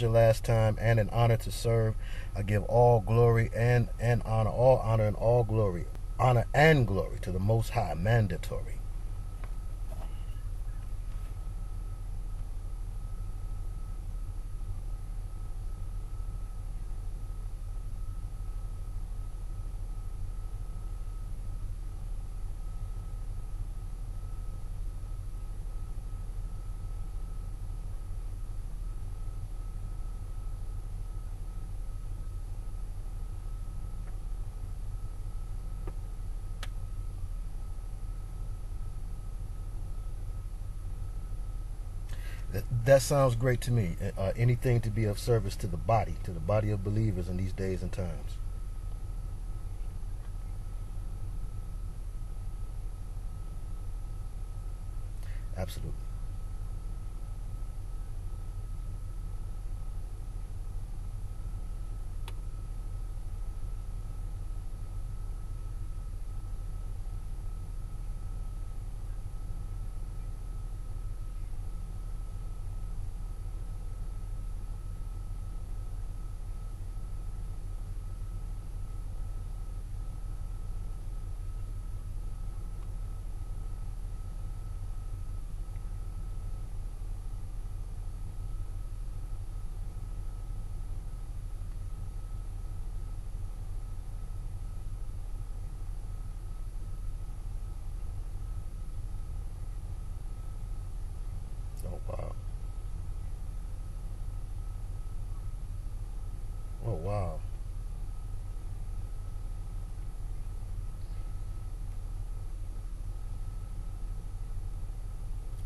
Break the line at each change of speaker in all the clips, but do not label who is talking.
last time, and an honor to serve. I give all glory and honor, all honor and all glory, honor and glory to the Most High, mandatory. That sounds great to me. Anything to be of service to the body of believers in these days and times. Absolutely. Oh wow. Oh wow.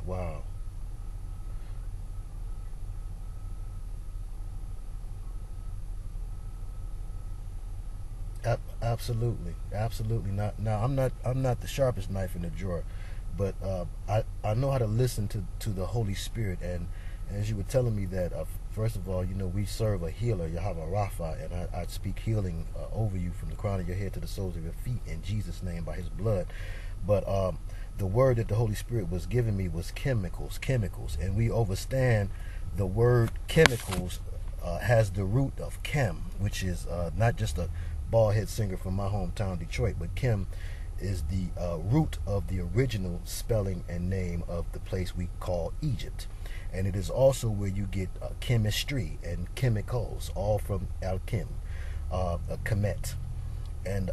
Wow. Absolutely, absolutely not. Now, I'm not the sharpest knife in the drawer, but I know how to listen to the Holy Spirit. And as you were telling me that, first of all, we serve a healer, Yahweh Rapha, and I speak healing over you from the crown of your head to the soles of your feet in Jesus' name by His blood. But the word that the Holy Spirit was giving me was chemicals, chemicals, and we overstand the word chemicals has the root of chem, which is not just a bald head singer from my hometown, Detroit, but chem is the root of the original spelling and name of the place we call Egypt. And it is also where you get chemistry and chemicals, all from alchem, Kemet. And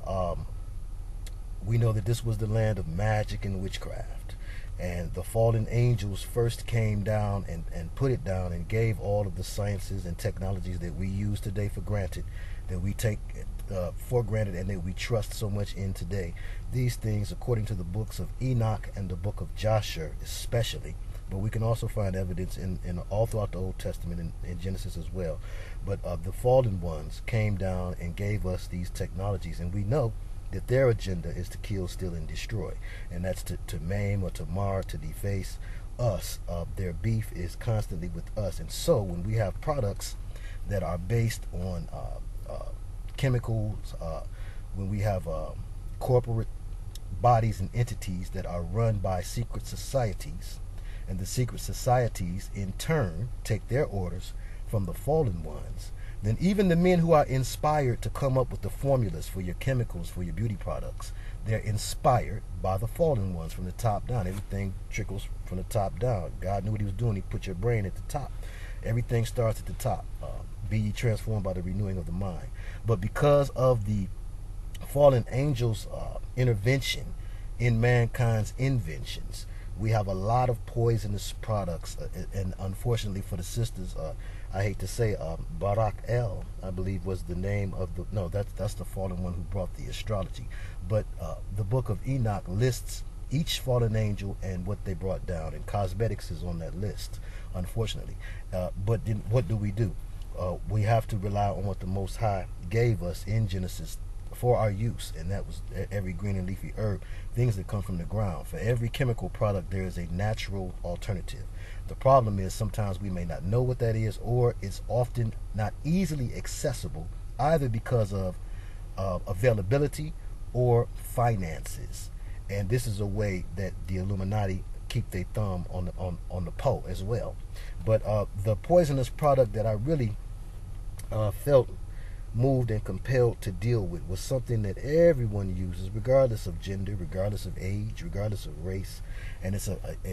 we know that this was the land of magic and witchcraft. And the fallen angels first came down and put it down and gave all of the sciences and technologies that we use today for granted, that we take for granted and that we trust so much in today. These things, according to the books of Enoch and the book of Joshua especially, but we can also find evidence in all throughout the Old Testament and in Genesis as well. But the fallen ones came down and gave us these technologies, and we know that their agenda is to kill, steal, and destroy. And that's to maim or to mar, to deface us. Their beef is constantly with us. And so when we have products that are based on chemicals, when we have corporate bodies and entities that are run by secret societies, and the secret societies in turn take their orders from the fallen ones, then even the men who are inspired to come up with the formulas for your chemicals, for your beauty products, they're inspired by the fallen ones from the top down. Everything trickles from the top down. God knew what He was doing. He put your brain at the top. Everything starts at the top. Be ye transformed by the renewing of the mind. But because of the fallen angels' intervention in mankind's inventions, we have a lot of poisonous products, and unfortunately for the sisters, I hate to say, Barak El, I believe, was the name of the. No, that's the fallen one who brought the astrology. But the book of Enoch lists each fallen angel and what they brought down, and cosmetics is on that list, unfortunately. But then what do? We have to rely on what the Most High gave us in Genesis for our use, and that was every green and leafy herb, things that come from the ground. For every chemical product, there is a natural alternative. The problem is sometimes we may not know what that is, or it's often not easily accessible, either because of availability or finances. And this is a way that the Illuminati keep their thumb on the pole as well. But the poisonous product that I really felt moved and compelled to deal with was something that everyone uses, regardless of gender, regardless of age, regardless of race. And it's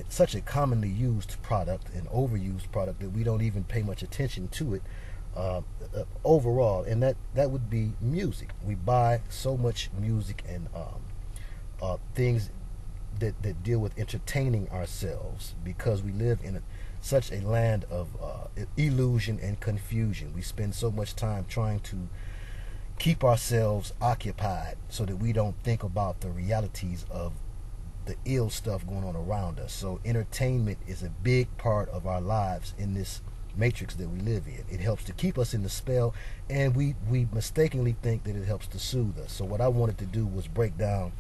such a commonly used product, an overused product, that we don't even pay much attention to it overall, and that would be music. We buy so much music and things that deal with entertaining ourselves, because we live in such a land of illusion and confusion. We spend so much time trying to keep ourselves occupied so that we don't think about the realities of the ill stuff going on around us. So entertainment is a big part of our lives in this matrix that we live in. It helps to keep us in the spell, and we mistakenly think that it helps to soothe us. So what I wanted to do was break down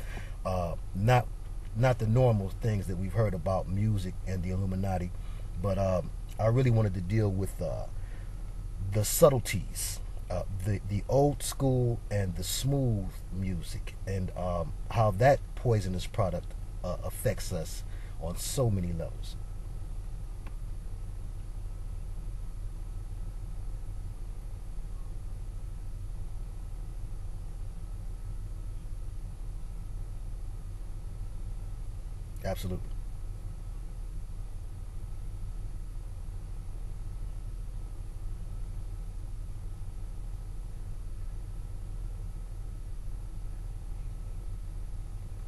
not the normal things that we've heard about music and the Illuminati, but I really wanted to deal with the subtleties, the old school and the smooth music, and how that poisonous product affects us on so many levels. Absolutely.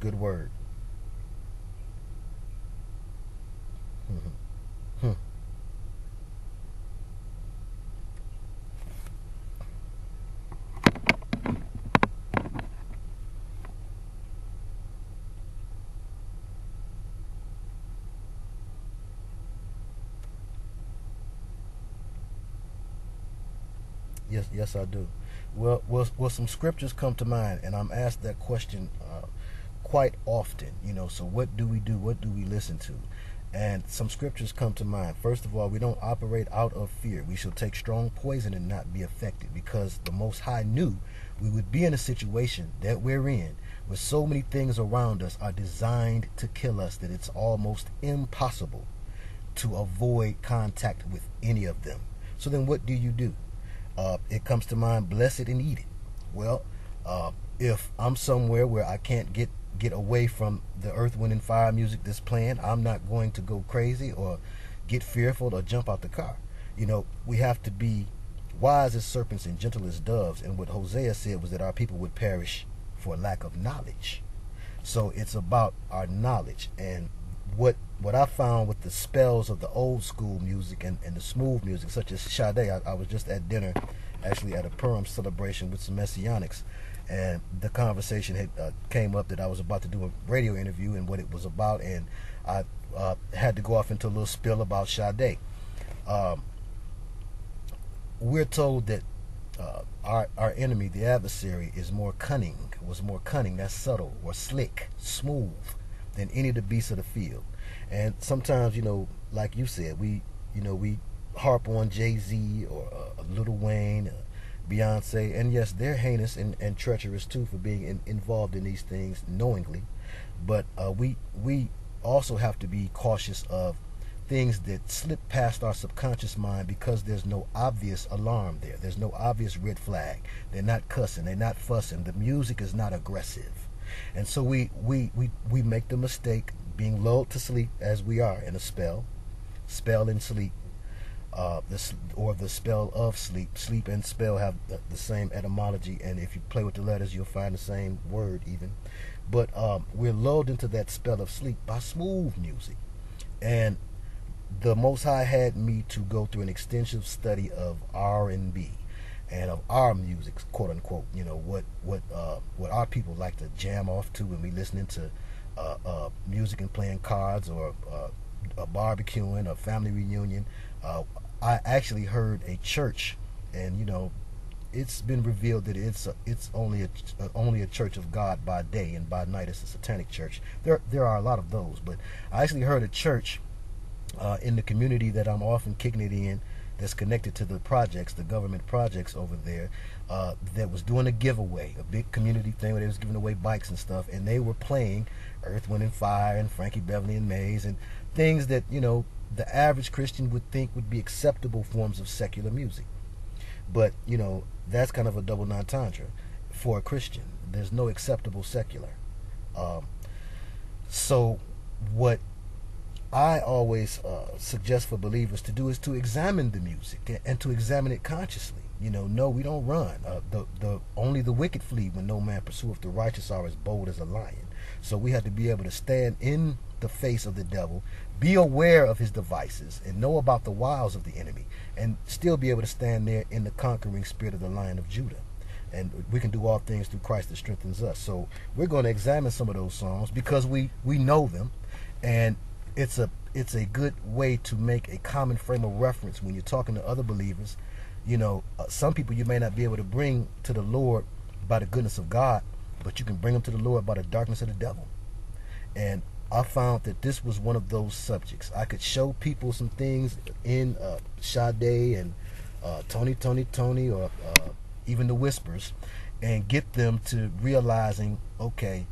Good word. Hmm. Yes, I do. Well, some scriptures come to mind, and I'm asked that question quite often. So what do we do? What do we listen to? And some scriptures come to mind. First of all, we don't operate out of fear. We shall take strong poison and not be affected, because the Most High knew we would be in a situation that we're in, where so many things around us are designed to kill us that it's almost impossible to avoid contact with any of them. So then what do? It comes to mind, bless it and eat it. Well, if I'm somewhere where I can't get away from the earth, wind, and fire music that's playing, I'm not going to go crazy or get fearful or jump out the car. We have to be wise as serpents and gentle as doves. And what Hosea said was that our people would perish for lack of knowledge. So it's about our knowledge. And what I found with the spells of the old school music and the smooth music, such as Sade. I was just at dinner, actually at a Purim celebration with some Messianics, and the conversation had came up that I was about to do a radio interview and what it was about, and I had to go off into a little spill about Sade. We're told that our enemy, the adversary, was more cunning, that's subtle, or slick, smooth, than any of the beasts of the field. And sometimes, like you said, we harp on Jay-Z or Lil Wayne, Beyonce, and yes, they're heinous and treacherous too for being involved in these things knowingly. But we also have to be cautious of things that slip past our subconscious mind, because there's no obvious alarm there. There's no obvious red flag. They're not cussing. They're not fussing. The music is not aggressive. And so we make the mistake being lulled to sleep, as we are in a spell and sleep, or the spell of sleep. Sleep and spell have the same etymology, and if you play with the letters, you'll find the same word even. But we're lulled into that spell of sleep by smooth music. And the Most High had me to go through an extensive study of R&B and of our music, quote unquote. What our people like to jam off to when we listening to music and playing cards, or a barbecuing, a family reunion. I actually heard a church, and it's been revealed that it's only a church of God by day, and by night it's a satanic church. There are a lot of those, but I actually heard a church in the community that I'm often kicking it in, that's connected to the projects, the government projects over there, that was doing a giveaway, a big community thing where they was giving away bikes and stuff, and they were playing Earth, Wind, and Fire and Frankie Beverly and Mays, and things that, you know, the average Christian would think would be acceptable forms of secular music. But, you know, that's kind of a double entendre for a Christian. There's no acceptable secular. So what I always suggest for believers to do is to examine the music and to examine it consciously. You know, no, we don't run. Only the wicked flee when no man pursueth. The righteous are as bold as a lion. So we have to be able to stand in the face of the devil, be aware of his devices, and know about the wiles of the enemy, and still be able to stand there in the conquering spirit of the Lion of Judah. And we can do all things through Christ that strengthens us. So we're going to examine some of those songs because we know them, and it's a good way to make a common frame of reference when you're talking to other believers. You know, some people you may not be able to bring to the Lord by the goodness of God, but you can bring them to the Lord by the darkness of the devil. And I found that this was one of those subjects. I could show people some things in Sade and Tony, or even the Whispers, and get them to realizing, okay,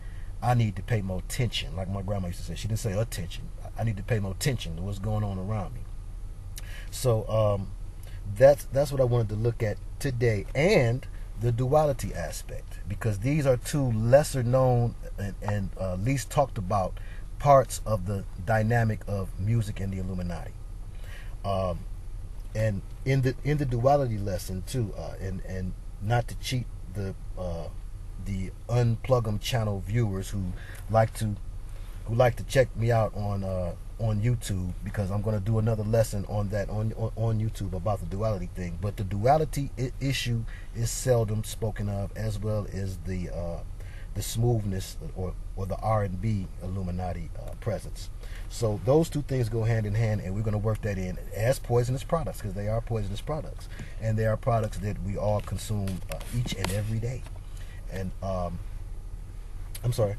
I need to pay more attention. Like my grandma used to say, she didn't say attention. I need to pay more attention to what's going on around me. So that's what I wanted to look at today, and the duality aspect, because these are two lesser known and least talked about parts of the dynamic of music and the Illuminati. And in the duality lesson too, and not to cheat the Unplug 'em channel viewers who like to check me out on YouTube, because I'm going to do another lesson on that on YouTube about the duality thing. But the duality issue is seldom spoken of, as well as the smoothness or the R&B Illuminati presence. So those two things go hand in hand, and we're going to work that in as poisonous products, because they are poisonous products, and they are products that we all consume each and every day. And I'm sorry.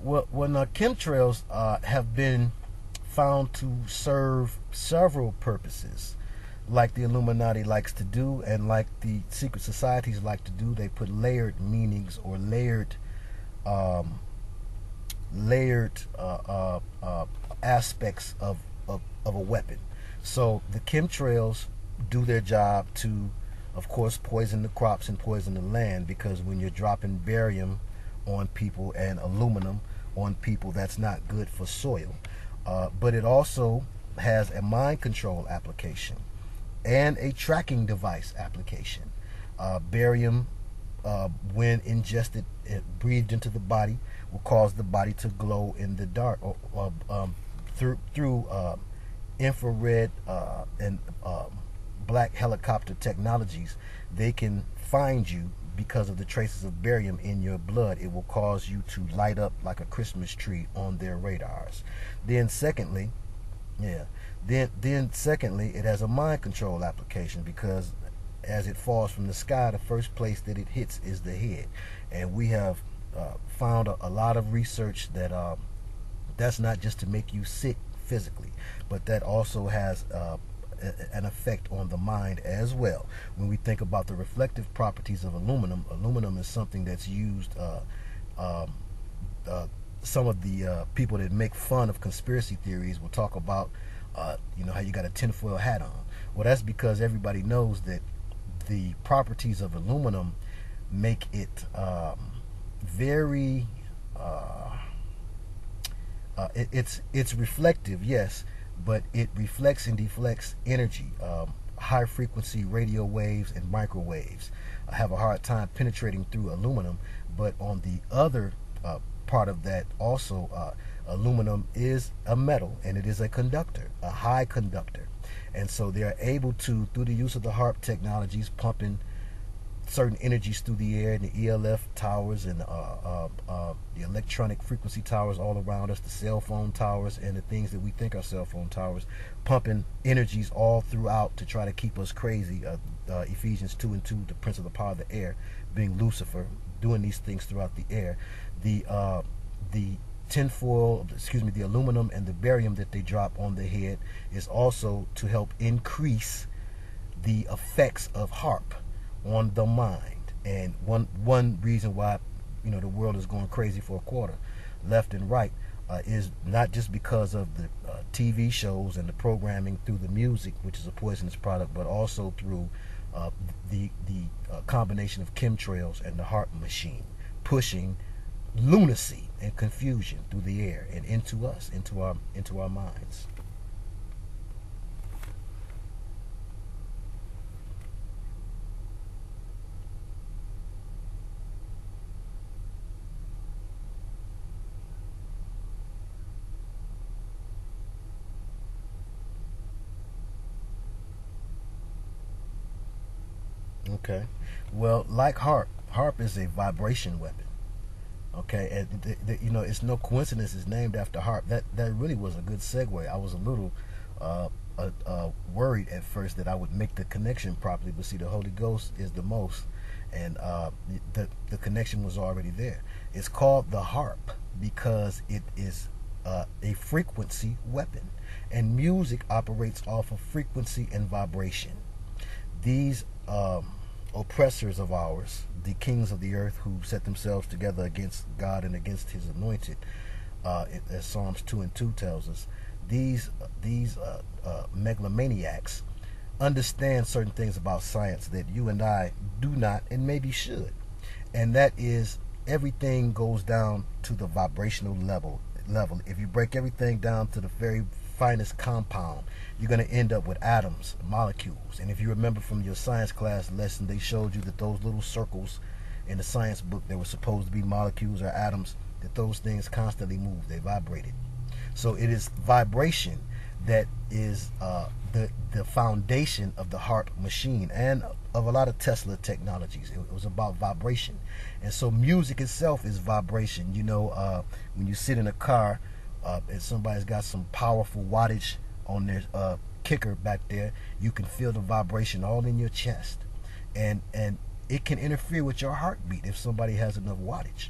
Well, now chemtrails have been found to serve several purposes, like the Illuminati likes to do, and like the secret societies like to do. They put layered meanings or layered aspects of a weapon. So the chemtrails do their job to, of course, poison the crops and poison the land, because when you're dropping barium on people and aluminum on people, that's not good for soil. But it also has a mind control application and a tracking device application. Barium, when ingested, breathed into the body, will cause the body to glow in the dark, through infrared and black helicopter technologies. They can find you because of the traces of barium in your blood. It will cause you to light up like a Christmas tree on their radars. Then secondly, it has a mind control application, because as it falls from the sky, the first place that it hits is the head. And we have found a lot of research that that's not just to make you sick physically, but that also has an effect on the mind as well. When we think about the reflective properties of aluminum is something that's used. Some of the people that make fun of conspiracy theories will talk about, how you got a tinfoil hat on. Well, that's because everybody knows that the properties of aluminum make it very. It's reflective, yes, but it reflects and deflects energy. High frequency radio waves and microwaves have a hard time penetrating through aluminum. But on the other part of that also, aluminum is a metal, and it is a conductor, a high conductor. And so they are able to, through the use of the HARP technologies, pumping certain energies through the air, and the ELF towers and the electronic frequency towers all around us, the cell phone towers and the things that we think are cell phone towers, pumping energies all throughout to try to keep us crazy. Ephesians 2:2, the prince of the power of the air, being Lucifer, doing these things throughout the air. The tinfoil, the aluminum and the barium that they drop on the head is also to help increase the effects of harp on the mind. And one reason why the world is going crazy for a quarter, left and right, is not just because of the TV shows and the programming through the music, which is a poisonous product, but also through the combination of chemtrails and the harp machine, pushing lunacy and confusion through the air and into us, into our minds. Okay. Well, like harp is a vibration weapon. Okay, and it's no coincidence it's named after harp. That really was a good segue. I was a little worried at first that I would make the connection properly, but see, the Holy Ghost is the most, and the connection was already there. It's called the harp because it is a frequency weapon, and music operates off of frequency and vibration. These oppressors of ours, the kings of the earth who set themselves together against God and against his anointed, as Psalms 2:2 tells us, these megalomaniacs understand certain things about science that you and I do not, and maybe should. And that is, everything goes down to the vibrational level. If you break everything down to the very finest compound, you're going to end up with atoms, molecules. And if you remember from your science class lesson, they showed you that those little circles in the science book that were supposed to be molecules or atoms, that those things constantly move, they vibrated. So it is vibration that is the foundation of the harp machine and of a lot of Tesla technologies. It was about vibration. And so music itself is vibration. When you sit in a car and somebody's got some powerful wattage on their kicker back there, you can feel the vibration all in your chest. And it can interfere with your heartbeat if somebody has enough wattage.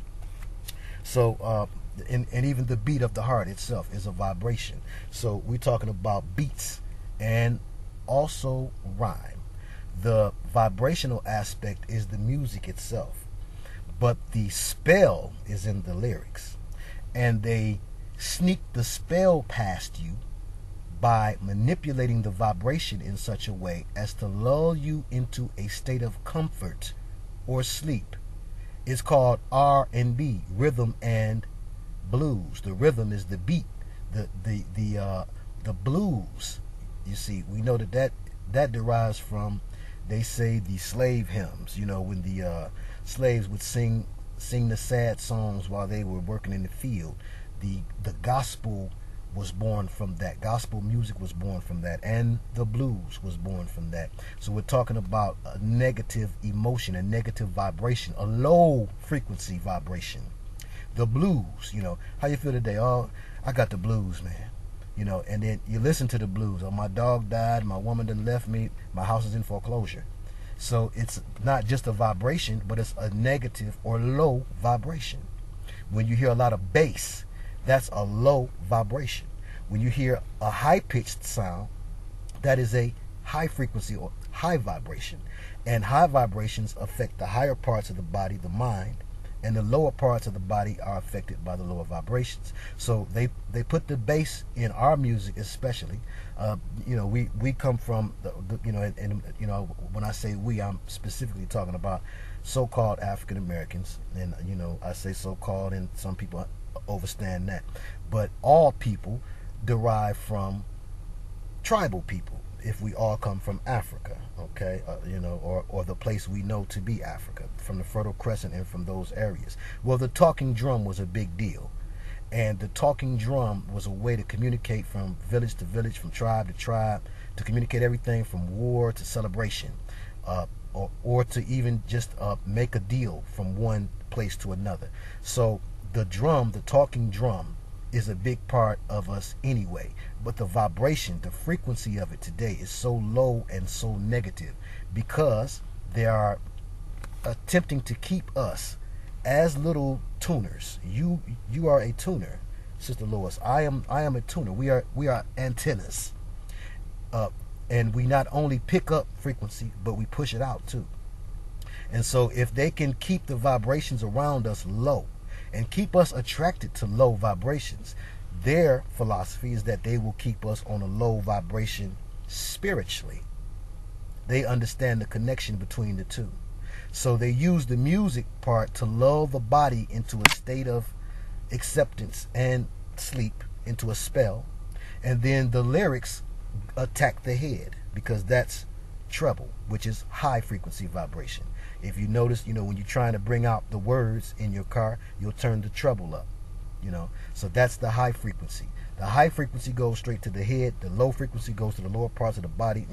So and even the beat of the heart itself is a vibration. So we're talking about beats and also rhyme. The vibrational aspect is the music itself, but the spell is in the lyrics, and they sneak the spell past you by manipulating the vibration in such a way as to lull you into a state of comfort or sleep. It's called R&B, rhythm and blues. The rhythm is the beat. The blues, you see, we know that derives from, they say, the slave hymns. When the slaves would sing the sad songs while they were working in the field. The gospel was born from that. Gospel music was born from that, and the blues was born from that. So we're talking about a negative emotion, a negative vibration, a low frequency vibration. The blues, how you feel today? Oh, I got the blues, man. And then you listen to the blues. Oh, my dog died, my woman done left me, my house is in foreclosure. So it's not just a vibration, but it's a negative or low vibration. When you hear a lot of bass, that's a low vibration. When you hear a high-pitched sound, that is a high frequency or high vibration. And high vibrations affect the higher parts of the body, the mind, and the lower parts of the body are affected by the lower vibrations. So they put the bass in our music, especially. We come from when I say we, I'm specifically talking about so-called African Americans, and I say so-called, and some people overstand that, but all people derive from tribal people. If we all come from Africa, okay, or the place we know to be Africa, from the Fertile Crescent and from those areas. Well, the talking drum was a big deal, and the talking drum was a way to communicate from village to village, from tribe to tribe, to communicate everything from war to celebration, or to even just make a deal from one place to another. So the drum, the talking drum, is a big part of us anyway. But the vibration, the frequency of it today is so low and so negative because they are attempting to keep us as little tuners. You are a tuner. Sister Lois. I am a tuner. We are antennas, and we not only pick up frequency, but we push it out too. And so if they can keep the vibrations around us low and keep us attracted to low vibrations, their philosophy is that they will keep us on a low vibration spiritually. They understand the connection between the two. So they use the music part to lull the body into a state of acceptance and sleep, into a spell. And then the lyrics attack the head, because that's treble, which is high frequency vibration. If you notice, when you're trying to bring out the words in your car, you'll turn the treble up, So that's the high frequency. The high frequency goes straight to the head. The low frequency goes to the lower parts of the body.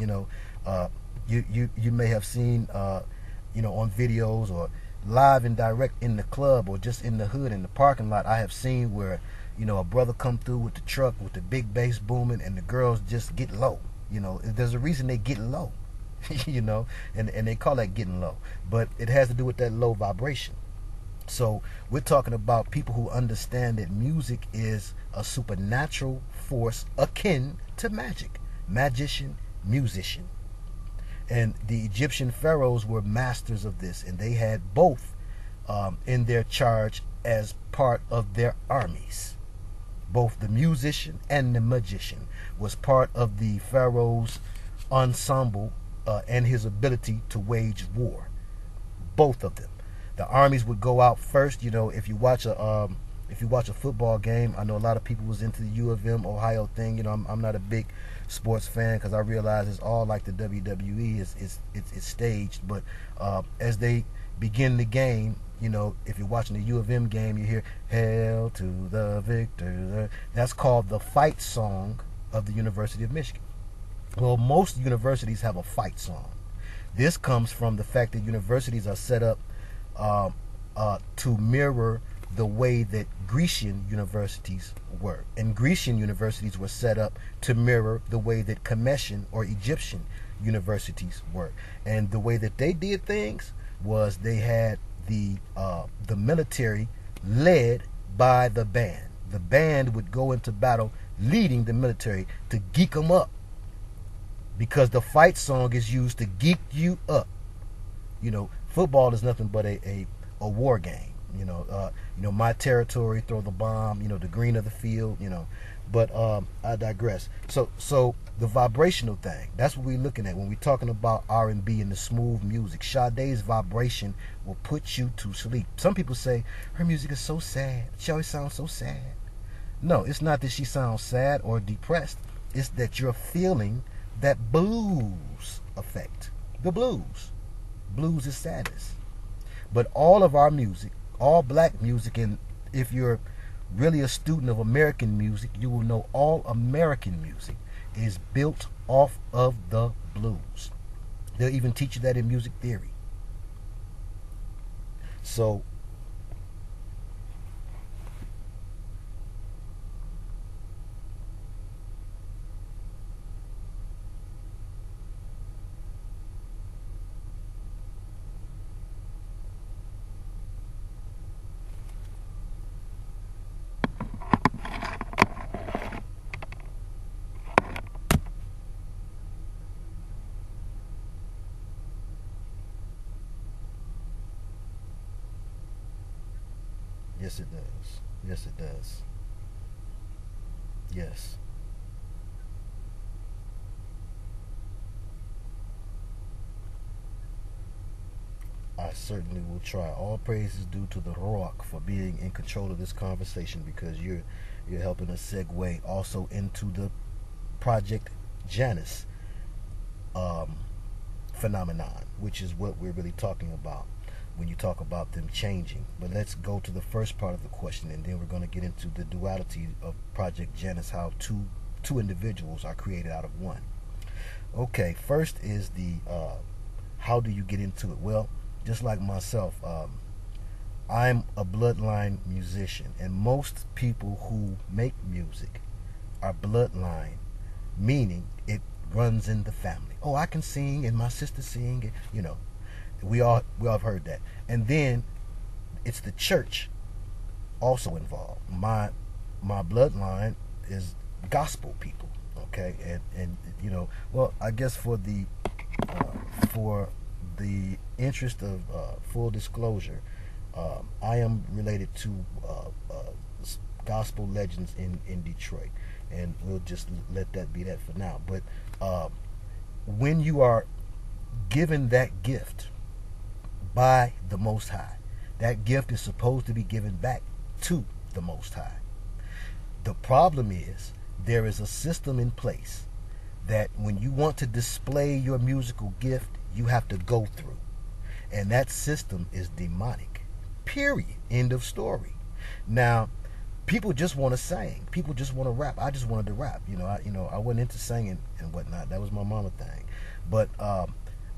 You may have seen, on videos or live and direct in the club or just in the hood in the parking lot. I have seen where, a brother come through with the truck with the big bass booming and the girls just get low. There's a reason they get low, and they call that getting low. But it has to do with that low vibration. So we're talking about people who understand that music is a supernatural force akin to magic. Magician, musician. And the Egyptian pharaohs were masters of this, and they had both in their charge as part of their armies. Both the musician and the magician was part of the pharaoh's ensemble and his ability to wage war. Both of them. The armies would go out first. If you watch a football game, I know a lot of people was into the U of M Ohio thing. I'm not a big sports fan because I realize it's all like the WWE. It's staged. But as they begin the game, if you're watching the U of M game, you hear "Hail to the victor." That's called the fight song of the University of Michigan. Well, most universities have a fight song. This comes from the fact that universities are set up to mirror the way that Grecian universities were. And Grecian universities were set up to mirror the way that Cometian or Egyptian universities were. And the way that they did things was they had the military led by the band. The band would go into battle leading the military to geek them up, because the fight song is used to geek you up. Football is nothing but a war game. My territory, throw the bomb, the green of the field, but I digress. So the vibrational thing, that's what we're looking at when we're talking about R&B and the smooth music. Sade's vibration will put you to sleep. Some people say her music is so sad. She always sounds so sad. No, it's not that she sounds sad or depressed. It's that you're feeling that blues effect. The blues. Blues is sadness. But all of our music, all black music, and if you're really a student of American music, you will know all American music is built off of the blues. They'll even teach you that in music theory. So yes, it does. Yes, it does. Yes. I certainly will try. All praise is due to the Rock for being in control of this conversation, because you're helping us segue also into the Project Janus phenomenon, which is what we're really talking about when you talk about them changing. But let's go to the first part of the question, and then we're going to get into the duality of Project Janus, how two individuals are created out of one. Okay, first is the how do you get into it? Well, just like myself, I'm a bloodline musician, and most people who make music are bloodline, meaning it runs in the family. Oh, I can sing, and my sister sing, we all have heard that. And then it's the church also involved. My my bloodline is gospel people, okay, and you know, well, I guess for the interest of full disclosure, I am related to gospel legends in Detroit, and we'll just let that be that for now. But when you are given that gift by the Most High, that gift is supposed to be given back to the Most High. The problem is there is a system in place that when you want to display your musical gift, you have to go through. And that system is demonic. Period. End of story. Now, people just want to sing. People just want to rap. I just wanted to rap. I wasn't into singing and whatnot. That was my mama thing. But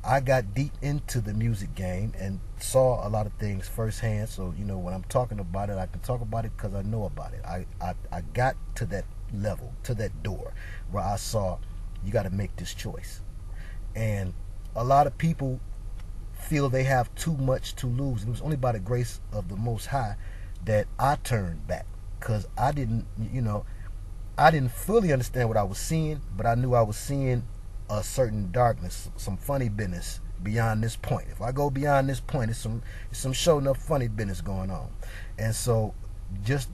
I got deep into the music game and saw a lot of things firsthand. So, when I'm talking about it, I can talk about it because I know about it. I got to that level, to that door, where I saw you got to make this choice. And a lot of people feel they have too much to lose. It was only by the grace of the Most High that I turned back, because I didn't fully understand what I was seeing, but I knew I was seeing a certain darkness, some funny business beyond this point. If I go beyond this point, it's some show enough funny business going on. And so just,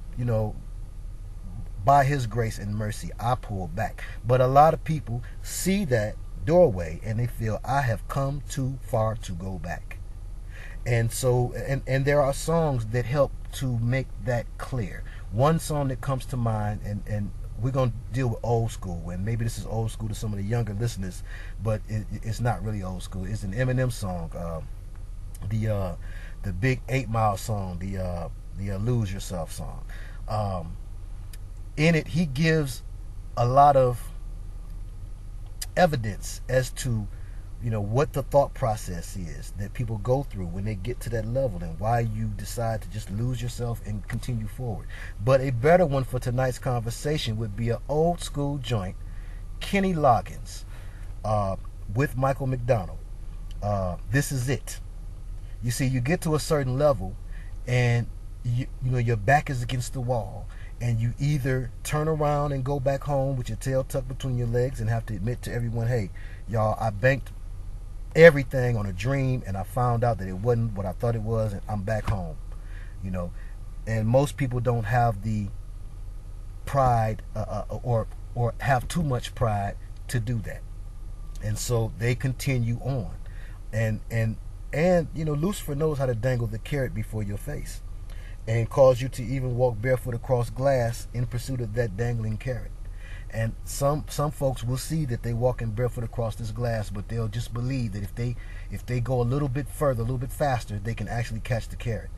by his grace and mercy, I pulled back. But a lot of people see that doorway and they feel I have come too far to go back. And so, and there are songs that help to make that clear. One song that comes to mind, and we're going to deal with old school, and maybe this is old school to some of the younger listeners, but it's not really old school. It's an Eminem song, the big 8 Mile song, the Lose Yourself song. In it, he gives a lot of evidence as to what the thought process is that people go through when they get to that level, and why you decide to just lose yourself and continue forward. But a better one for tonight's conversation would be an old school joint, Kenny Loggins, with Michael McDonald. This Is It. You see, you get to a certain level and your back is against the wall, and you either turn around and go back home with your tail tucked between your legs and have to admit to everyone, hey, y'all, I banked everything on a dream and I found out that it wasn't what I thought it was, and I'm back home. And most people don't have the pride or have too much pride to do that, and so they continue on. And Lucifer knows how to dangle the carrot before your face and cause you to even walk barefoot across glass in pursuit of that dangling carrot. And some folks will see that they walking barefoot across this glass, but they'll just believe that if they go a little bit further, a little bit faster, they can actually catch the carrot.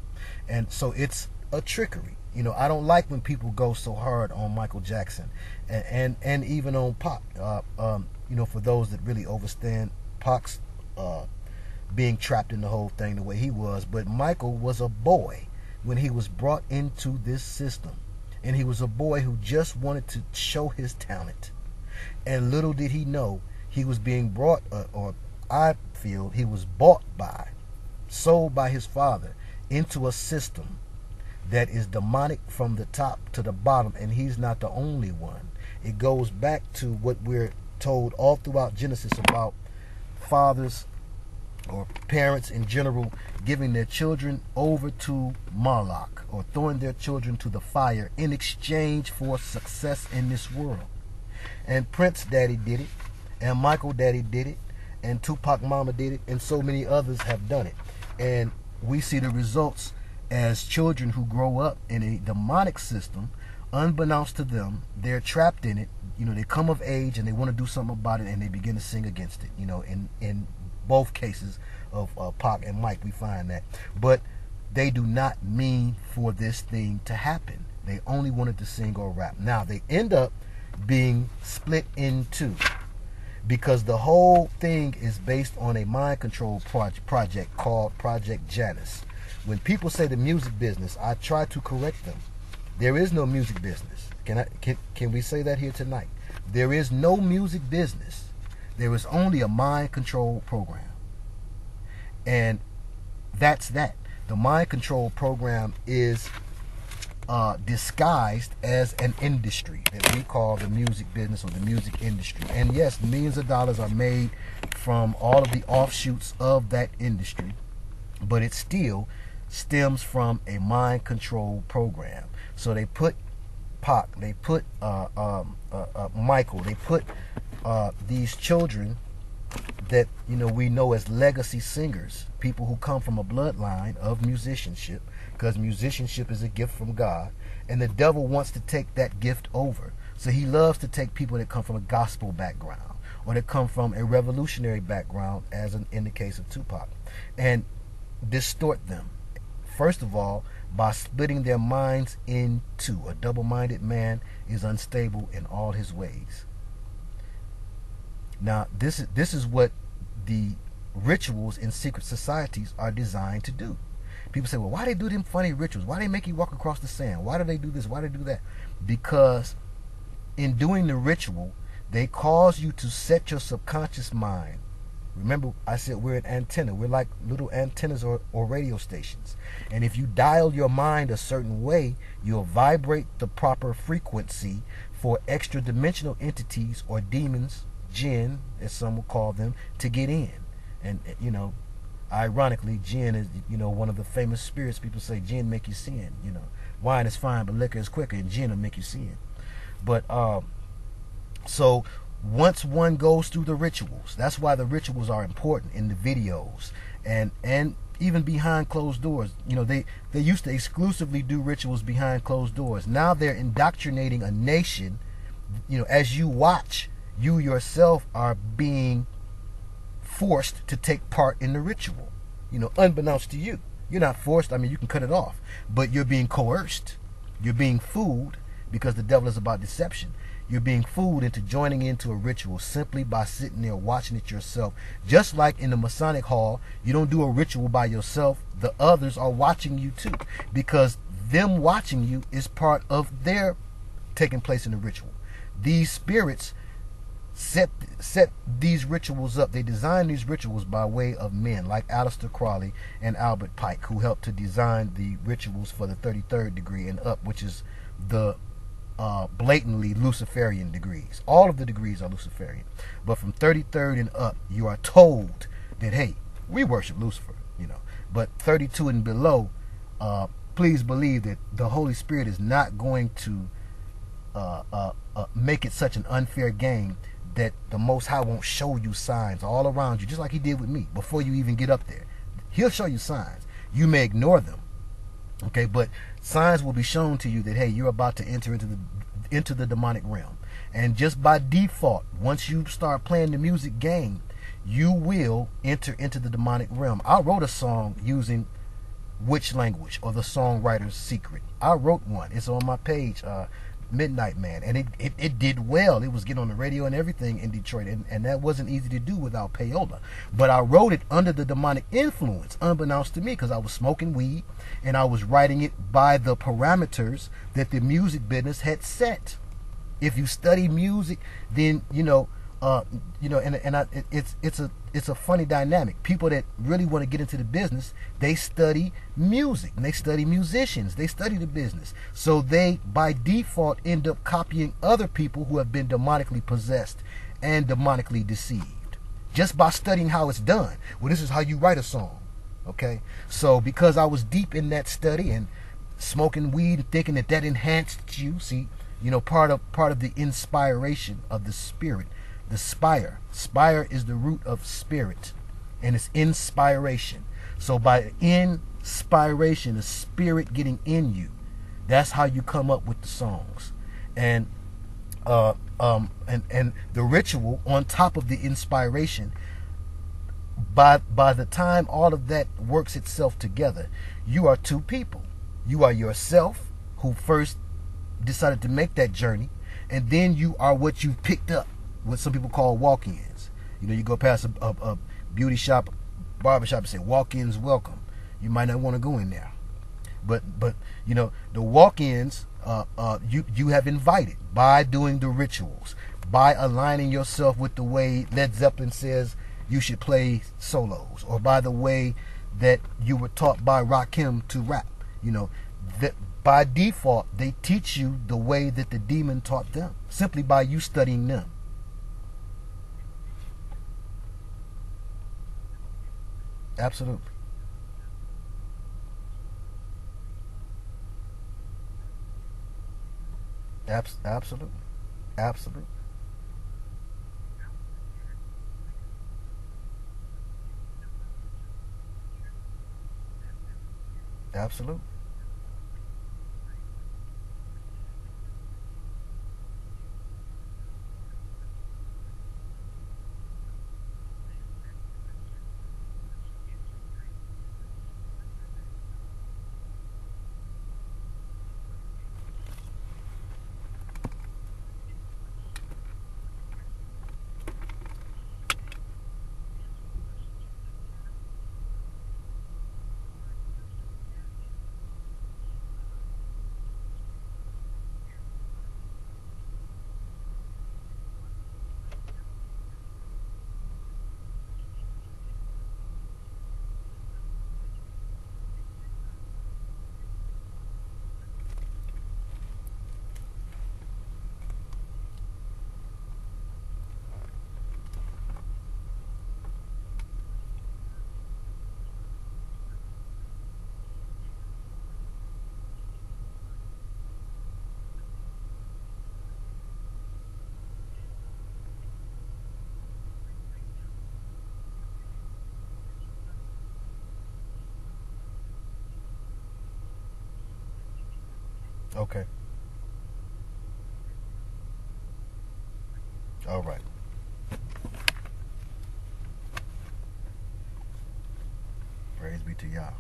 And so it's a trickery. I don't like when people go so hard on Michael Jackson and even on Pac. For those that really understand Pac's being trapped in the whole thing the way he was. But Michael was a boy when he was brought into this system. And he was a boy who just wanted to show his talent. And little did he know he was being brought, or I feel he was bought by, sold by his father into a system that is demonic from the top to the bottom. And he's not the only one. It goes back to what we're told all throughout Genesis about fathers or parents in general giving their children over to Moloch, or throwing their children to the fire in exchange for success in this world. And Prince Daddy did it, and Michael Daddy did it, and Tupac Mama did it, and so many others have done it. And we see the results as children who grow up in a demonic system. Unbeknownst to them, they're trapped in it. They come of age and they want to do something about it, and they begin to sing against it. In both cases of Pac and Mike, we find that. But they do not mean for this thing to happen. They only wanted to sing or rap. Now, they end up being split in two, because the whole thing is based on a mind control project called Project Janus. When people say the music business, I try to correct them. There is no music business. Can we say that here tonight? There is no music business. There is only a mind control program. And that's that. The mind control program is disguised as an industry that we call the music business or the music industry. And yes, millions of dollars are made from all of the offshoots of that industry, but it still stems from a mind control program. So they put Pac, they put Michael, they put these children that we know as legacy singers, people who come from a bloodline of musicianship, because musicianship is a gift from God, and the devil wants to take that gift over. So he loves to take people that come from a gospel background or that come from a revolutionary background, as in the case of Tupac, and distort them. First of all, by splitting their minds in two. A double-minded man is unstable in all his ways. Now, this is what the rituals in secret societies are designed to do. People say, well, why they do them funny rituals? Why they make you walk across the sand? Why do they do this? Why do they do that? Because in doing the ritual, they cause you to set your subconscious mind. Remember, I said we're an antenna. We're like little antennas or radio stations. And if you dial your mind a certain way, you'll vibrate the proper frequency for extra dimensional entities or demons, jinn, as some will call them, to get in. And, ironically, jinn is, one of the famous spirits. People say jinn make you sin. Wine is fine, but liquor is quicker, and jinn will make you sin. But, so once one goes through the rituals, that's why the rituals are important in the videos and even behind closed doors. They used to exclusively do rituals behind closed doors. Now they're indoctrinating a nation. As you watch, you yourself are being forced to take part in the ritual, unbeknownst to you. You're not forced. I mean, you can cut it off, but you're being coerced. You're being fooled, because the devil is about deception. You're being fooled into joining into a ritual simply by sitting there watching it yourself. Just like in the Masonic Hall, you don't do a ritual by yourself. The others are watching you too, because them watching you is part of their taking place in the ritual. These spirits set these rituals up. They design these rituals by way of men like Aleister Crowley and Albert Pike, who helped to design the rituals for the 33rd degree and up, which is the blatantly Luciferian degrees. All of the degrees are Luciferian, but from 33rd and up, you are told that, hey, we worship Lucifer, but 32 and below, please believe that the Holy Spirit is not going to make it such an unfair game that the Most High won't show you signs all around you, just like he did with me before you even get up there. He'll show you signs. You may ignore them, okay, but signs will be shown to you that, hey, you're about to enter into the demonic realm. And just by default, once you start playing the music game, you will enter into the demonic realm. I wrote a song using witch language, or the songwriter's secret. I wrote one. It's on my page, Midnight Man, and it did well. It was getting on the radio and everything in Detroit, and that wasn't easy to do without payola. But I wrote it under the demonic influence, unbeknownst to me, because I was smoking weed, and I was writing it by the parameters that the music business had set. If you study music, then it's a funny dynamic. People that really want to get into the business, they study music and they study musicians. They study the business, so they by default end up copying other people who have been demonically possessed and demonically deceived just by studying how it's done. Well, this is how you write a song, okay? So because I was deep in that study and smoking weed and thinking that enhanced you, see, part of the inspiration of the spirit. The spire is the root of spirit, and it's inspiration. So by inspiration, the spirit getting in you, that's how you come up with the songs. And the ritual on top of the inspiration, by the time all of that works itself together, you are two people. You are yourself, who first decided to make that journey, and then you are what you picked up, what some people call walk-ins. You go past a beauty shop, barber shop, and say, walk-ins welcome. You might not want to go in there. But the walk-ins, you have invited by doing the rituals, by aligning yourself with the way Led Zeppelin says you should play solos, or by the way that you were taught by Rakim to rap. That by default, they teach you the way that the demon taught them, simply by you studying them. Absolutely. Absolutely. Absolutely. Absolutely. Okay. All right. Praise be to Yah.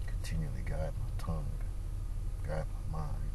Continually guide my tongue, guide my mind.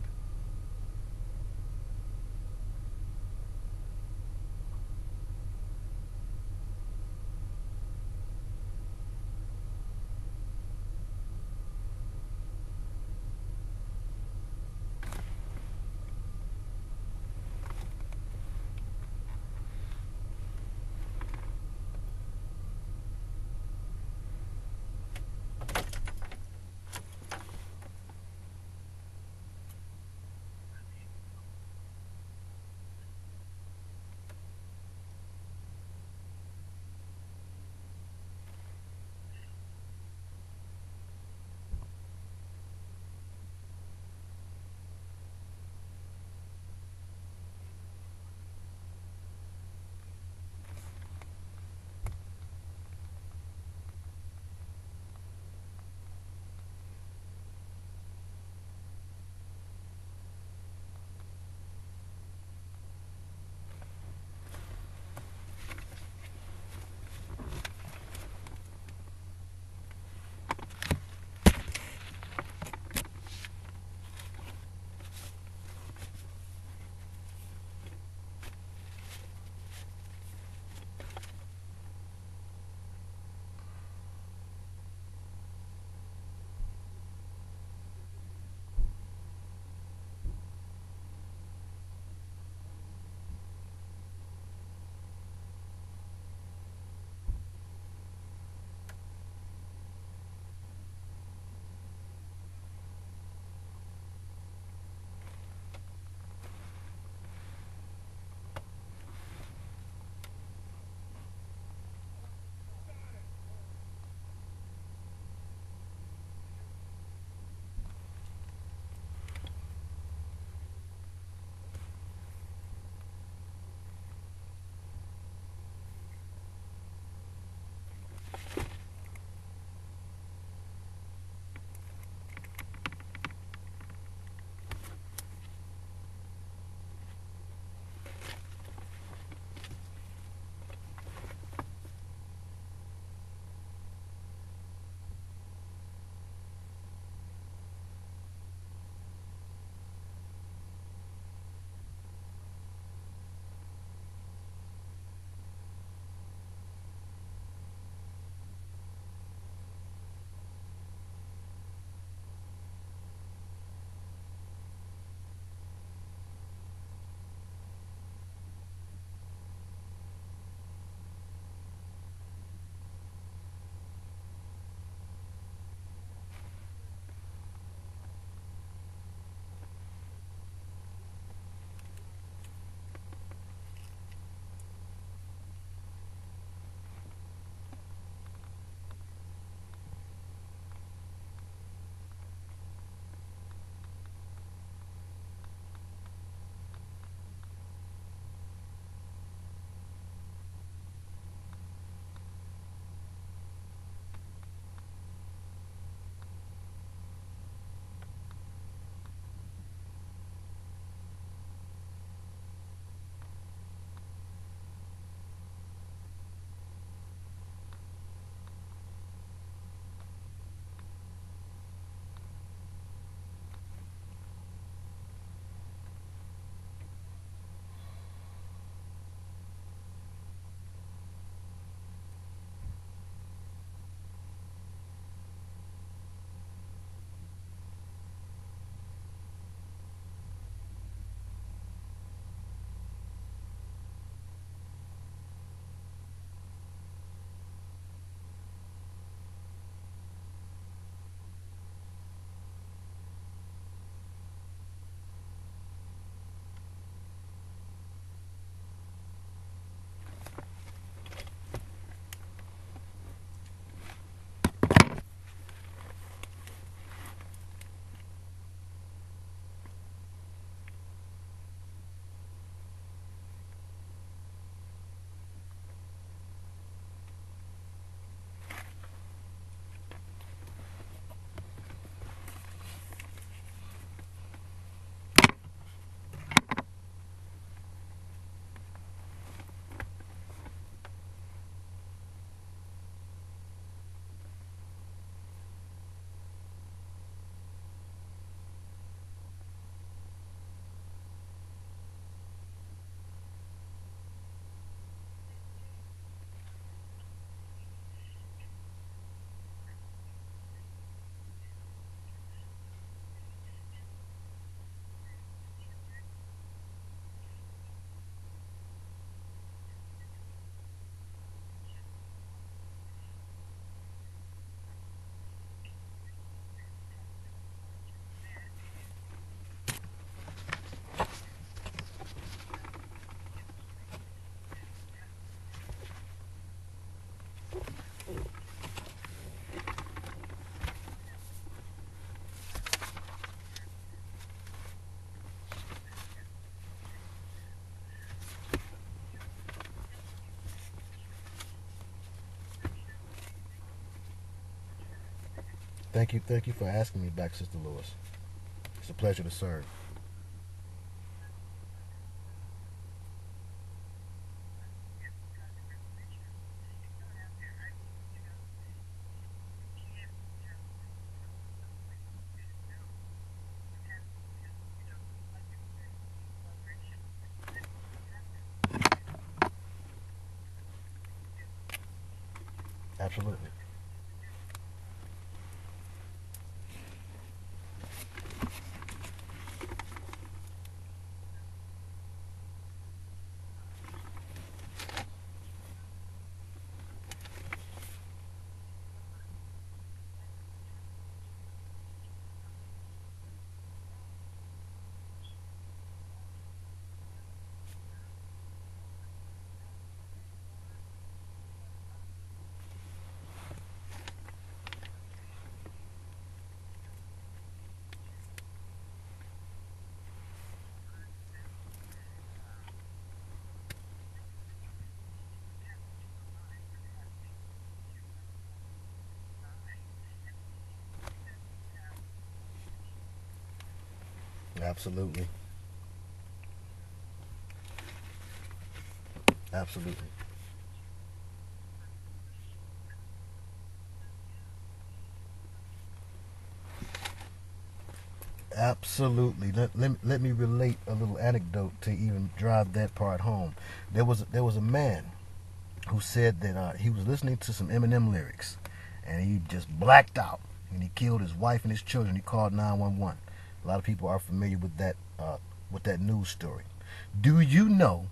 Thank you for asking me back, Sister Lois. It's a pleasure to serve. Absolutely. Absolutely. Absolutely. Absolutely. Let me relate a little anecdote to even drive that part home. There was a man who said that he was listening to some Eminem lyrics, and he just blacked out, and he killed his wife and his children. He called 911. A lot of people are familiar with that news story. Do you know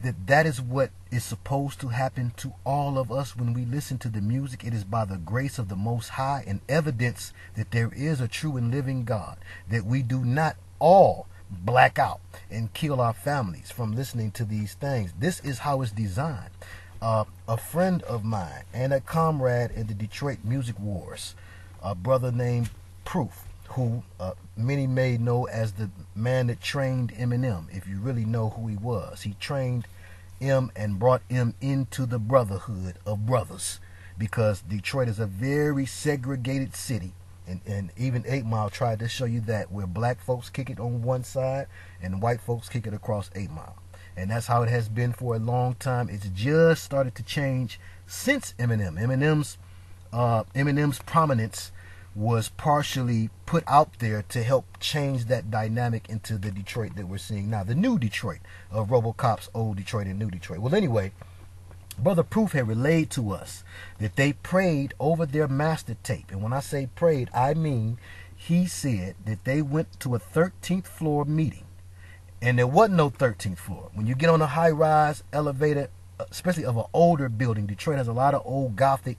that that is what is supposed to happen to all of us when we listen to the music? It is by the grace of the Most High and evidence that there is a true and living God, that we do not all black out and kill our families from listening to these things. This is how it's designed. A friend of mine and a comrade in the Detroit music wars, a brother named Proof, who many may know as the man that trained Eminem. If you really know who he was, he trained M and brought M into the brotherhood of brothers, because Detroit is a very segregated city. And even 8 Mile tried to show you that, where black folks kick it on one side and white folks kick it across 8 Mile. And that's how it has been for a long time. It's just started to change since Eminem. Eminem's prominence was partially put out there to help change that dynamic into the Detroit that we're seeing now, the new Detroit of RoboCop's old Detroit and new Detroit. Well, anyway, Brother Proof had relayed to us that they prayed over their master tape. And when I say prayed, I mean he said that they went to a 13th floor meeting, and there wasn't no 13th floor. When you get on a high-rise elevator, especially of an older building, Detroit has a lot of old Gothic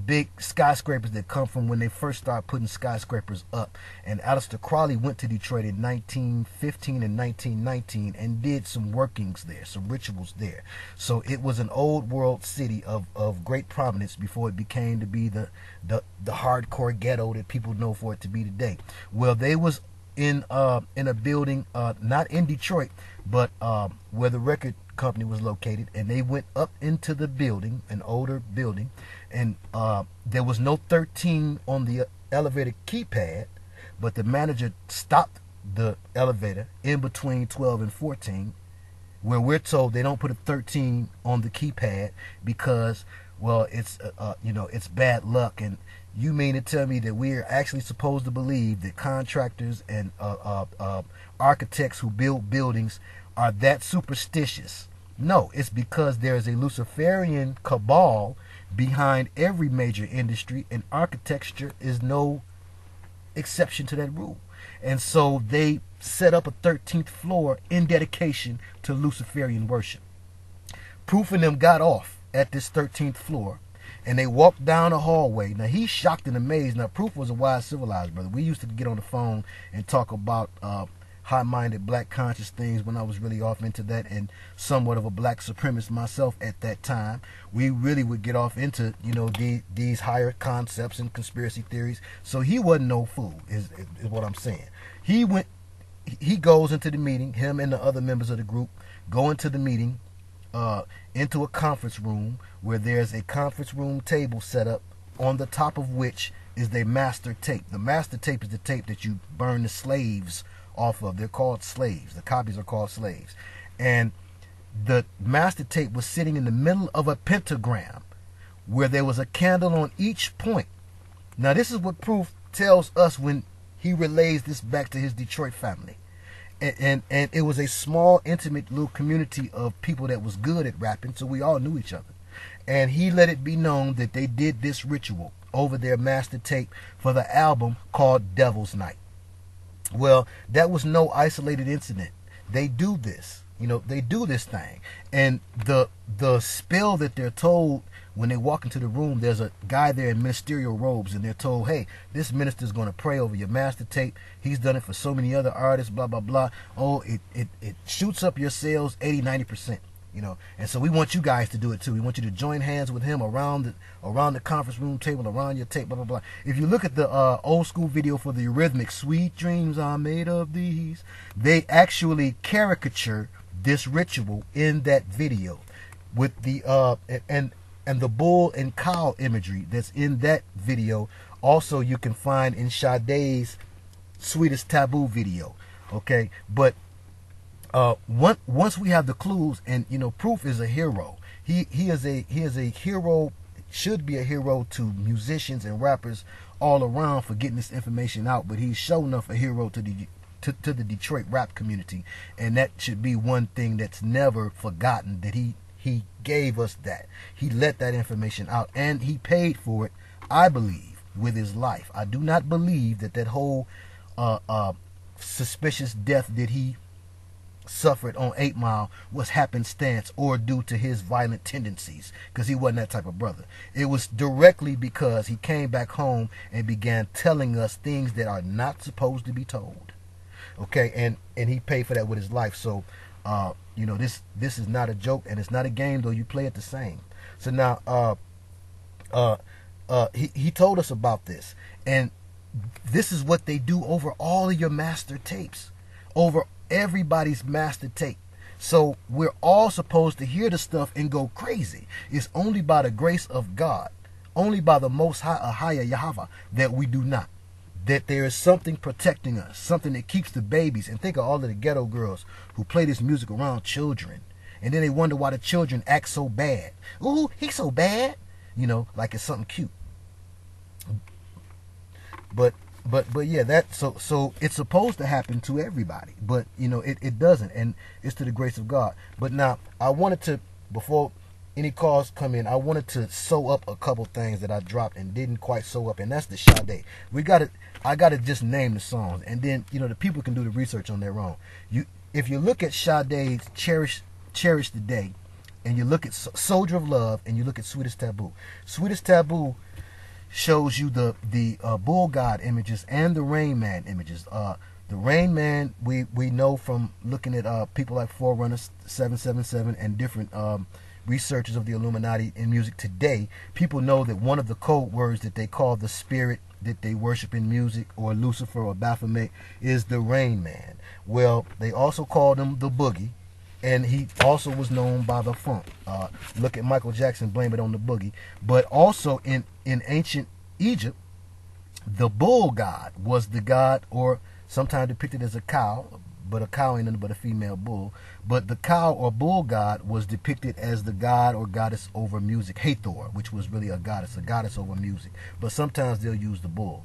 big skyscrapers that come from when they first started putting skyscrapers up. And Aleister Crowley went to Detroit in 1915 and 1919 and did some workings there, some rituals there. So it was an old world city of great prominence before it became to be the hardcore ghetto that people know for it to be today. Well, they was in a building, not in Detroit, but where the record company was located, and they went up into the building, an older building, and there was no 13 on the elevator keypad, but the manager stopped the elevator in between 12 and 14, where we're told they don't put a 13 on the keypad because, well, it's it's bad luck. And you mean to tell me that we're actually supposed to believe that contractors and architects who build buildings are that superstitious? No, it's because there is a Luciferian cabal behind every major industry, and architecture is no exception to that rule. And so they set up a 13th floor in dedication to Luciferian worship. Proof and them got off at this 13th floor, and they walked down a hallway. Now, he's shocked and amazed. Now, Proof was a wise, civilized brother. We used to get on the phone and talk about high-minded black conscious things when I was really off into that, and somewhat of a black supremacist myself at that time. We really would get off into, these higher concepts and conspiracy theories. So he wasn't no fool, is what I'm saying. He goes into the meeting, him and the other members of the group go into the meeting, into a conference room where there's a conference room table set up on the top of which is the master tape. The master tape is the tape that you burn the slaves off of. They're called slaves. The copies are called slaves. And the master tape was sitting in the middle of a pentagram where there was a candle on each point. Now, this is what Proof tells us when he relays this back to his Detroit family. And it was a small, intimate little community of people that was good at rapping, so we all knew each other. And he let it be known that they did this ritual over their master tape for the album called Devil's Night. Well, that was no isolated incident. They do this. They do this thing. And the spell that they're told when they walk into the room, there's a guy there in ministerial robes, and they're told, hey, this minister's going to pray over your master tape. He's done it for so many other artists, blah, blah, blah. Oh, it shoots up your sales 80-90%. And so we want you guys to do it too. We want you to join hands with him around the conference room table, around your tape, blah, blah, blah. If you look at the old school video for the Eurythmics, Sweet Dreams Are Made of These, they actually caricature this ritual in that video with the and the bull and cow imagery that's in that video. Also, you can find in Sade's Sweetest Taboo video. Okay, but once we have the clues, and Proof is a hero. He is a hero, should be a hero to musicians and rappers all around for getting this information out. But he's sure enough a hero to the Detroit rap community, and that should be one thing that's never forgotten, that he gave us that. He let that information out, and he paid for it, I believe, with his life. I do not believe that whole suspicious death that he suffered on 8 Mile was happenstance or due to his violent tendencies, because he wasn't that type of brother. It was directly because he came back home and began telling us things that are not supposed to be told. Okay, and he paid for that with his life. So this is not a joke, and it's not a game, though you play it the same. So now he told us about this, and this is what they do over all of your master tapes, over everybody's master tape. So we're all supposed to hear the stuff and go crazy. It's only by the grace of God, only by the Most High, Ahaya Yahweh, that we do not. That there is something protecting us, something that keeps the babies. And think of all of the ghetto girls who play this music around children, and then they wonder why the children act so bad. Ooh, he's so bad, like it's something cute. But yeah, that so it's supposed to happen to everybody, but it doesn't, and it's to the grace of God. But now I wanted to, before any calls come in, I wanted to sew up a couple things that I dropped and didn't quite sew up, and that's the Sade. I gotta just name the songs, and then the people can do the research on their own. If you look at Sade's Cherish the Day, and you look at Soldier of Love, and you look at Sweetest Taboo. Sweetest Taboo shows you the bull god images and the Rain Man images. The Rain Man we know from looking at people like Forerunner 777 and different researchers of the Illuminati in music today. People know that one of the code words that they call the spirit that they worship in music, or Lucifer or Baphomet, is the Rain Man. Well, they also called him the Boogie, and he also was known by the Funk. Look at Michael Jackson, blame it on the Boogie. But also in ancient Egypt, the bull god was the god, or sometimes depicted as a cow, but a cow ain't nothing but a female bull. But the cow or bull god was depicted as the god or goddess over music, Hathor, which was really a goddess over music. But sometimes they'll use the bull.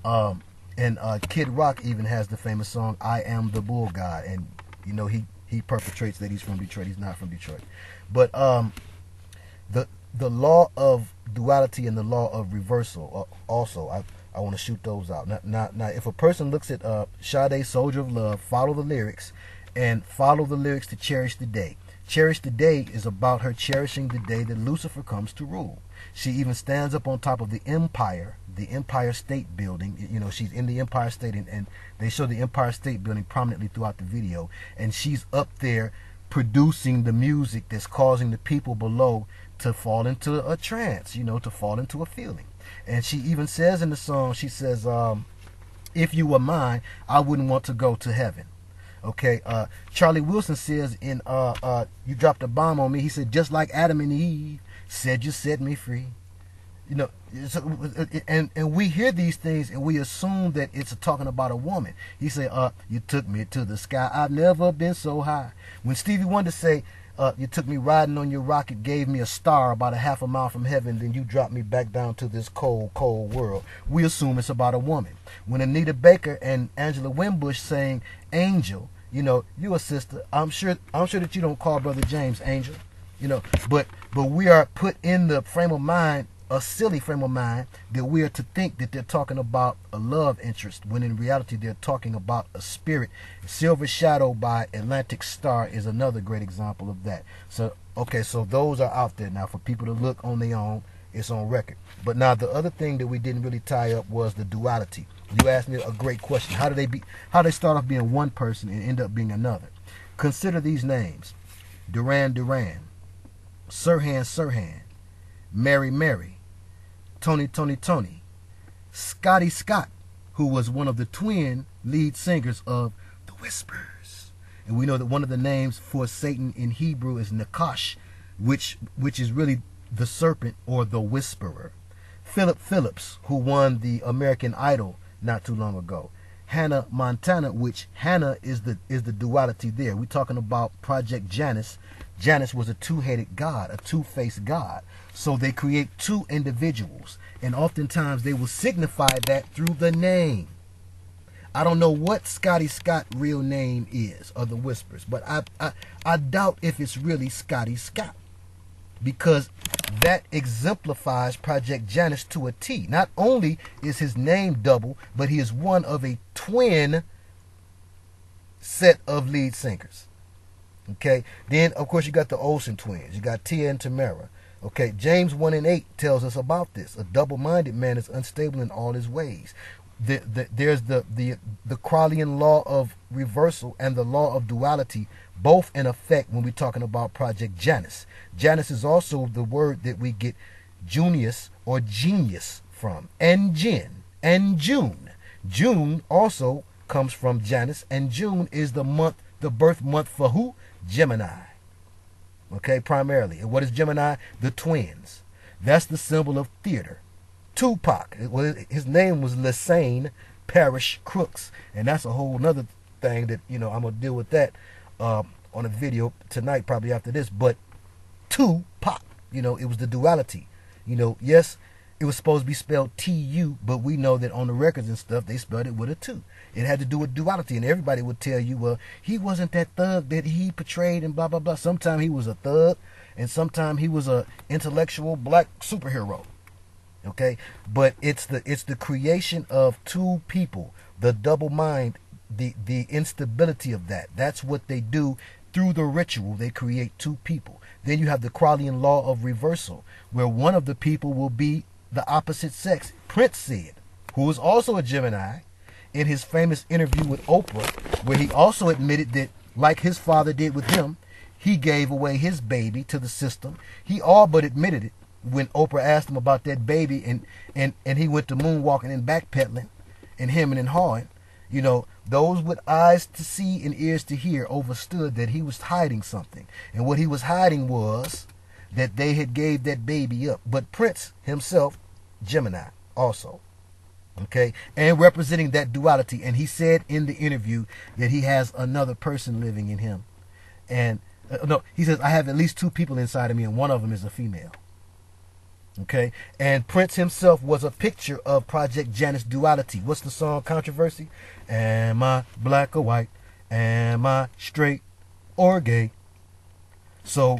And Kid Rock even has the famous song, I Am the Bull God. And, he perpetrates that he's from Detroit. He's not from Detroit. But the law of duality and the law of reversal, also, I want to shoot those out. Now, if a person looks at Sade, Soldier of Love, follow the lyrics, and follow the lyrics to Cherish the Day. Cherish the Day is about her cherishing the day that Lucifer comes to rule. She even stands up on top of the Empire State Building. She's in the Empire State, and they show the Empire State Building prominently throughout the video. And she's up there producing the music that's causing the people below to fall into a trance, to fall into a feeling. And she even says in the song, she says, if you were mine, I wouldn't want to go to heaven. Okay, Charlie Wilson says in You Dropped a Bomb on Me, he said, just like Adam and Eve said you set me free. You know, and we hear these things and we assume that it's talking about a woman. He say, you took me to the sky. I've never been so high. When Stevie Wonder say, you took me riding on your rocket, gave me a star about a half a mile from heaven, then you dropped me back down to this cold, cold world. We assume it's about a woman. When Anita Baker and Angela Winbush saying Angel, you know, you a sister. I'm sure that you don't call Brother James Angel. You know, but we are put in the frame of mind, a silly frame of mind, that we are to think that they're talking about a love interest, when in reality they're talking about a spirit. Silver Shadow by Atlantic Star is another great example of that. So, okay, so those are out there now for people to look on their own. It's on record. But now the other thing that we didn't really tie up was the duality. You asked me a great question. How do they start off being one person and end up being another? Consider these names: Duran Duran, Sirhan Sirhan, Mary Mary, Tony Tony Tony, Scotty Scott, who was one of the twin lead singers of The Whispers. And we know that one of the names for Satan in Hebrew is Nakash, which is really the serpent or the whisperer. Philip Phillips, who won the American Idol not too long ago. Hannah Montana, which Hannah is the duality there. We're talking about Project Janus. Janus was a two-headed god, a two-faced god. So they create two individuals, and oftentimes they will signify that through the name. I don't know what Scotty Scott's real name is, or the Whispers, but I doubt if it's really Scotty Scott, because that exemplifies Project Janus to a T. Not only is his name double, but he is one of a twin set of lead singers. Okay, then of course you got the Olsen twins. You got Tia and Tamara. Okay, James 1:8 tells us about this. A double-minded man is unstable in all his ways. There's the Crowleyan law of reversal and the law of duality, both in effect when we're talking about Project Janus. Janus is also the word that we get Junius or genius from, and Jin and June. June also comes from Janus, and June is the month, the birth month for who? Gemini. Okay, primarily. And what is Gemini? The twins. That's the symbol of theater. Tupac, his name was Lesane Parish Crooks, and that's a whole nother thing that, you know, I'm gonna deal with that on a video tonight, probably after this. But Tupac, you know, it was the duality. You know, yes, it was supposed to be spelled T-U, but we know that on the records and stuff they spelled it with a 2. It had to do with duality, and everybody would tell you, well, he wasn't that thug that he portrayed and blah blah blah. Sometimes he was a thug, and sometimes he was a intellectual black superhero. Okay, but it's the creation of two people, the double mind, the instability of that. That's what they do through the ritual. They create two people. Then you have the Crowleyan law of reversal, where one of the people will be the opposite sex. Prince said, who was also a Gemini, in his famous interview with Oprah, where he also admitted that, like his father did with him, he gave away his baby to the system. He all but admitted it when Oprah asked him about that baby, and he went to moonwalking and backpedaling and hemming and hawing. You know, those with eyes to see and ears to hear understood that he was hiding something. And what he was hiding was that they had gave that baby up. But Prince himself, Gemini also. Okay, and representing that duality. And he said in the interview that he has another person living in him. And no, he says, I have at least 2 people inside of me, and one of them is a female. Okay, and Prince himself was a picture of Project Janus duality. What's the song Controversy? Am I black or white? Am I straight or gay? So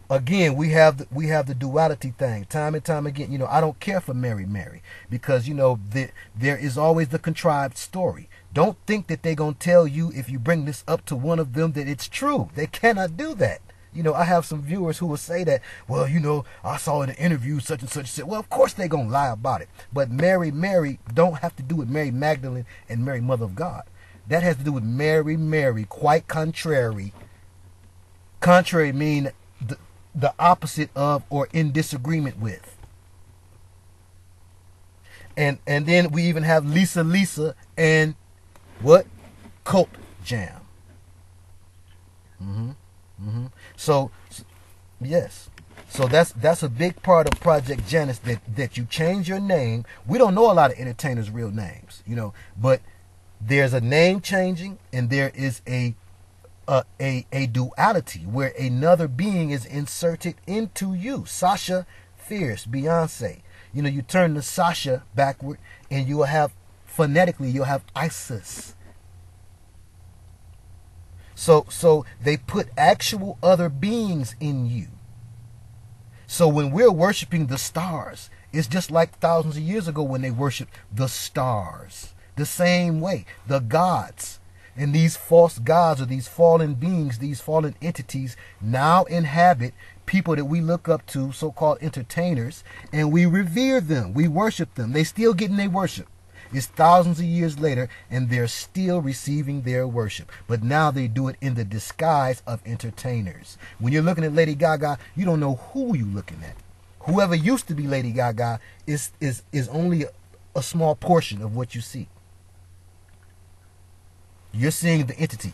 again, we have the duality thing time and time again. You know, I don't care for Mary Mary, because, you know, there is always the contrived story. Don't think that they're going to tell you, if you bring this up to one of them, that it's true. They cannot do that. You know, I have some viewers who will say that, well, you know, I saw in an interview such and such said. Well, of course they're going to lie about it. But Mary Mary don't have to do with Mary Magdalene and Mary Mother of God. That has to do with Mary Mary, quite contrary. Contrary mean the opposite of or in disagreement with. And then we even have Lisa Lisa and what? Cult Jam. So, yes. So that's a big part of Project Janus, that you change your name. We don't know a lot of entertainers' real names, but there's a name changing, and there is a duality where another being is inserted into you. Sasha Fierce, Beyonce. You turn the Sasha backward, and you will have, phonetically, you'll have Isis. So they put actual other beings in you. So when we're worshiping the stars, it's just like thousands of years ago when they worshiped the stars. The same way, the gods. And these false gods, or these fallen beings, these fallen entities, now inhabit people that we look up to, so-called entertainers, and we revere them. We worship them. They still getting their worship. It's thousands of years later, and they're still receiving their worship. But now they do it in the disguise of entertainers. When you're looking at Lady Gaga, you don't know who you're looking at. Whoever used to be Lady Gaga is only a small portion of what you see. You're seeing the entity.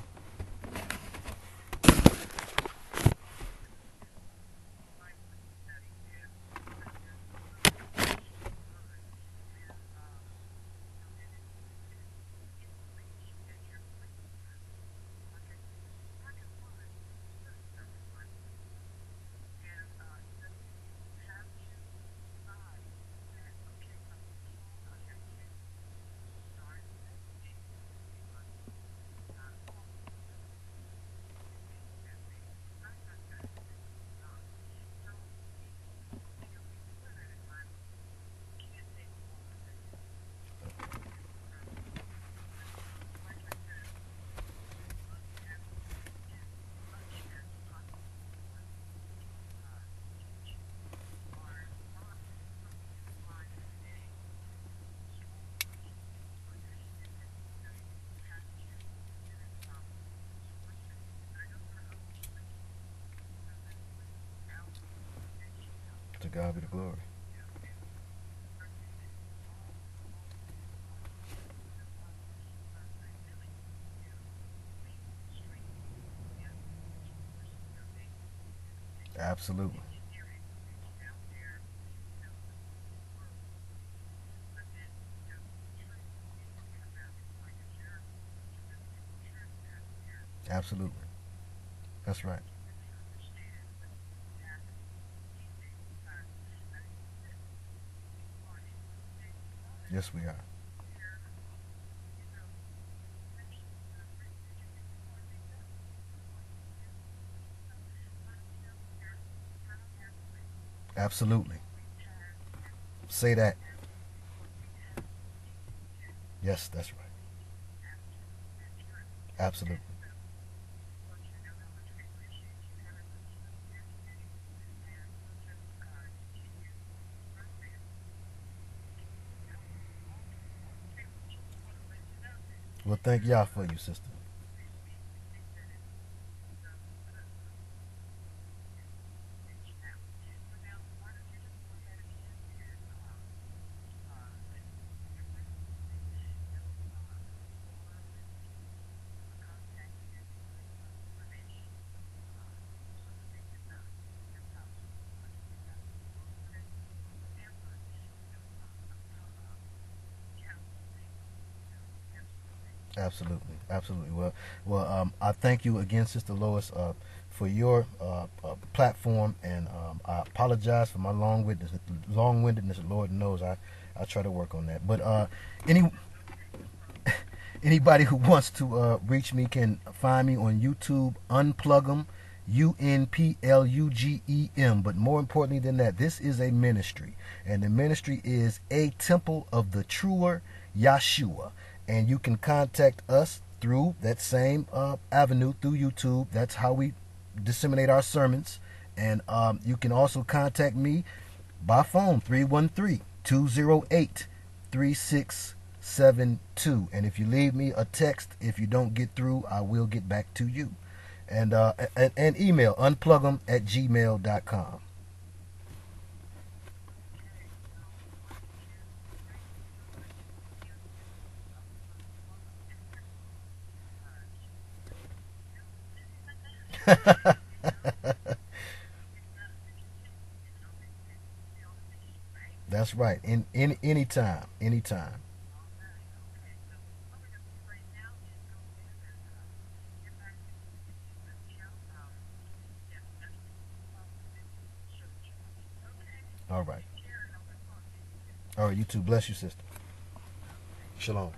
To God be the glory. Absolutely. Absolutely. That's right. Yes, we are. Absolutely. Say that. Yes, that's right. Absolutely. Well, thank y'all for you, sister. Absolutely, absolutely. I thank you again, Sister Lois, for your platform, and I apologize for my long-windedness. Lord knows I try to work on that. But any anybody who wants to reach me can find me on YouTube, Unplugem, UNPLUGEM. But more importantly than that, this is a ministry, and the ministry is a temple of the truer Yahshua. And you can contact us through that same avenue, through YouTube. That's how we disseminate our sermons. And you can also contact me by phone, 313-208-3672. And if you leave me a text, if you don't get through, I will get back to you. And email, unplugem@gmail.com. That's right. In anytime, anytime. All right. All right. You too. Bless you, sister. Shalom.